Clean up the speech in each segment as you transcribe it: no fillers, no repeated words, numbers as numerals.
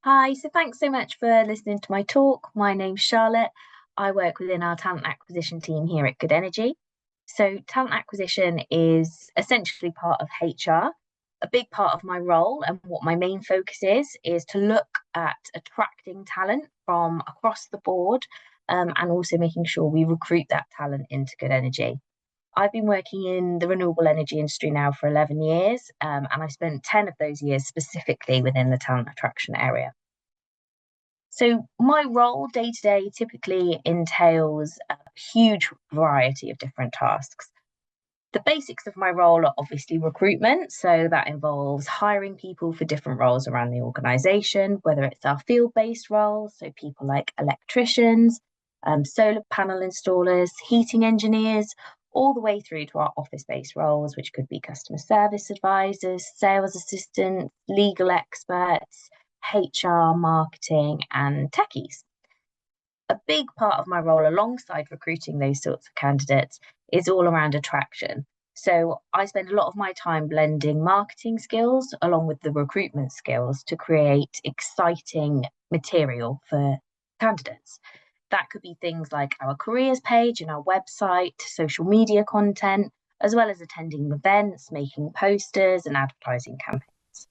Hi, so thanks so much for listening to my talk. My name's Charlotte. I work within our talent acquisition team here at Good Energy. So, talent acquisition is essentially part of HR. A big part of my role and what my main focus is to look at attracting talent from across the board, and also making sure we recruit that talent into Good Energy. I've been working in the renewable energy industry now for 11 years, and I spent 10 of those years specifically within the talent attraction area. So, my role day to day typically entails a huge variety of different tasks. The basics of my role are obviously recruitment. So, that involves hiring people for different roles around the organisation, whether it's our field based roles, so people like electricians, solar panel installers, heating engineers, all the way through to our office based roles, which could be customer service advisors, sales assistants, legal experts, HR, marketing, and techies. A big part of my role alongside recruiting those sorts of candidates is all around attraction. So I spend a lot of my time blending marketing skills along with the recruitment skills to create exciting material for candidates. That could be things like our careers page and our website, social media content, as well as attending events, making posters, and advertising campaigns.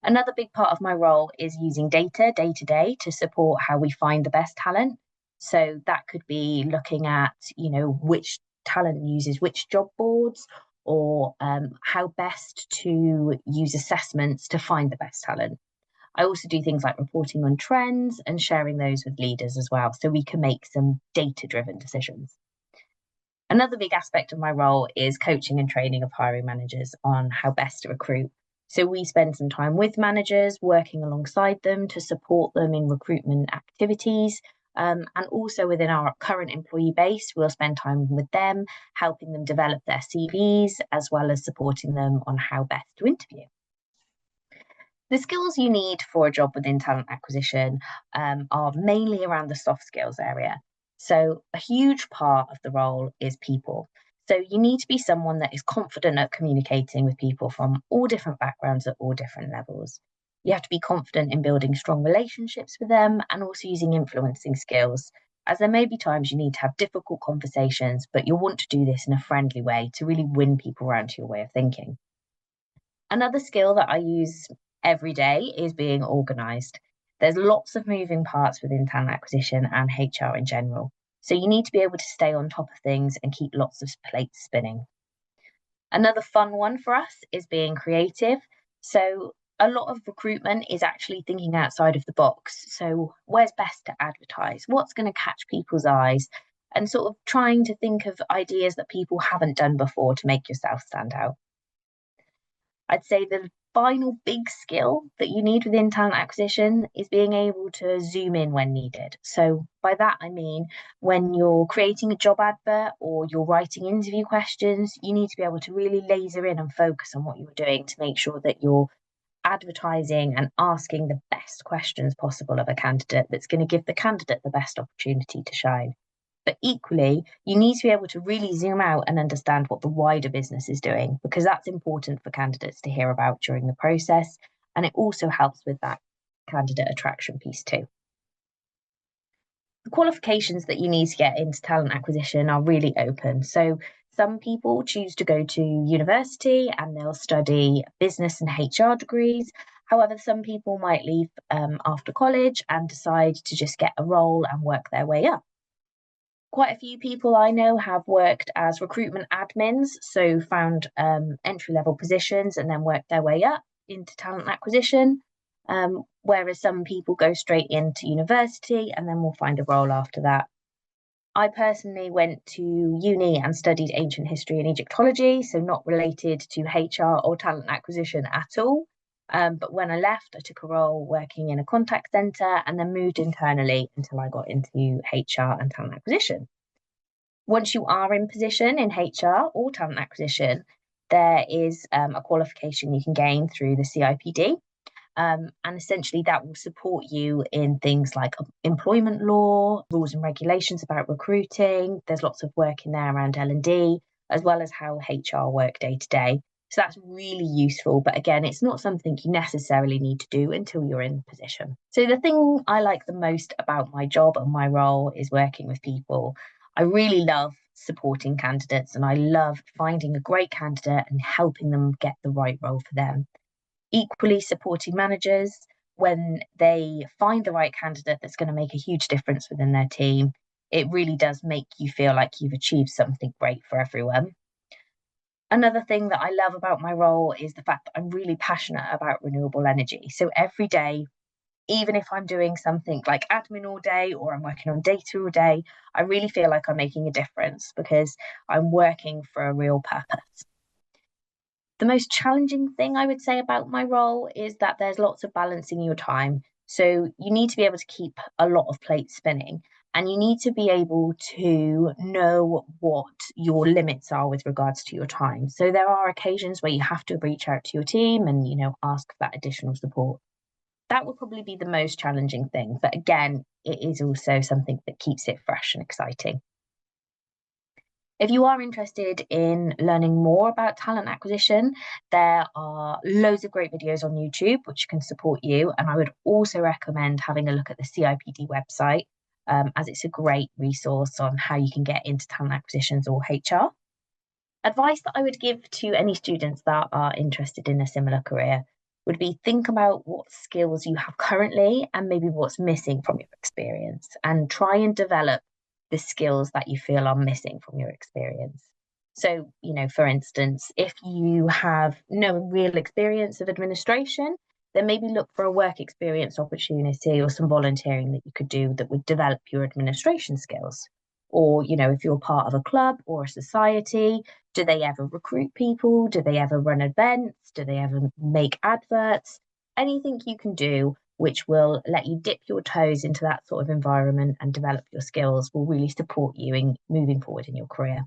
Another big part of my role is using data day to day to support how we find the best talent. So that could be looking at, which talent uses which job boards, or how best to use assessments to find the best talent. I also do things like reporting on trends and sharing those with leaders as well, so we can make some data driven decisions. Another big aspect of my role is coaching and training of hiring managers on how best to recruit. So we spend some time with managers, working alongside them to support them in recruitment activities. And also within our current employee base, we'll spend time with them, helping them develop their CVs, as well as supporting them on how best to interview. The skills you need for a job within talent acquisition are mainly around the soft skills area. So, a huge part of the role is people. So, you need to be someone that is confident at communicating with people from all different backgrounds at all different levels. You have to be confident in building strong relationships with them and also using influencing skills, as there may be times you need to have difficult conversations, but you'll want to do this in a friendly way to really win people around to your way of thinking. Another skill that I use every day is being organized. There's lots of moving parts within talent acquisition and HR in general. So you need to be able to stay on top of things and keep lots of plates spinning. Another fun one for us is being creative. So a lot of recruitment is actually thinking outside of the box. So where's best to advertise? What's going to catch people's eyes? And sort of trying to think of ideas that people haven't done before to make yourself stand out. I'd say the final big skill that you need within talent acquisition is being able to zoom in when needed. So, by that, I mean when you're creating a job advert or you're writing interview questions, you need to be able to really laser in and focus on what you're doing to make sure that you're advertising and asking the best questions possible of a candidate that's going to give the candidate the best opportunity to shine. But equally, you need to be able to really zoom out and understand what the wider business is doing, because that's important for candidates to hear about during the process. And it also helps with that candidate attraction piece too. The qualifications that you need to get into talent acquisition are really open. So some people choose to go to university and they'll study business and HR degrees. However, some people might leave after college and decide to just get a role and work their way up. Quite a few people I know have worked as recruitment admins, so found entry level positions and then worked their way up into talent acquisition. Whereas some people go straight into university and then will find a role after that. I personally went to uni and studied ancient history and Egyptology, so not related to HR or talent acquisition at all. But when I left, I took a role working in a contact centre and then moved internally until I got into HR and talent acquisition. Once you are in position in HR or talent acquisition, there is a qualification you can gain through the CIPD. And essentially that will support you in things like employment law, rules and regulations about recruiting. There's lots of work in there around L&D, as well as how HR work day to day. So that's really useful. But again, it's not something you necessarily need to do until you're in the position. So the thing I like the most about my job and my role is working with people. I really love supporting candidates and I love finding a great candidate and helping them get the right role for them. Equally supporting managers when they find the right candidate that's going to make a huge difference within their team. It really does make you feel like you've achieved something great for everyone. Another thing that I love about my role is the fact that I'm really passionate about renewable energy. So every day, even if I'm doing something like admin all day or I'm working on data all day, I really feel like I'm making a difference because I'm working for a real purpose. The most challenging thing I would say about my role is that there's lots of balancing your time. So you need to be able to keep a lot of plates spinning and you need to be able to know what your limits are with regards to your time. So there are occasions where you have to reach out to your team and, ask for that additional support. That would probably be the most challenging thing. But again, it is also something that keeps it fresh and exciting. If you are interested in learning more about talent acquisition, there are loads of great videos on YouTube which can support you. And I would also recommend having a look at the CIPD website, as it's a great resource on how you can get into talent acquisitions or HR. Advice that I would give to any students that are interested in a similar career would be think about what skills you have currently and maybe what's missing from your experience and try and develop the skills that you feel are missing from your experience. So, for instance, if you have no real experience of administration, then maybe look for a work experience opportunity or some volunteering that you could do that would develop your administration skills. Or, if you're part of a club or a society, do they ever recruit people? Do they ever run events? Do they ever make adverts? Anything you can do which will let you dip your toes into that sort of environment and develop your skills will really support you in moving forward in your career.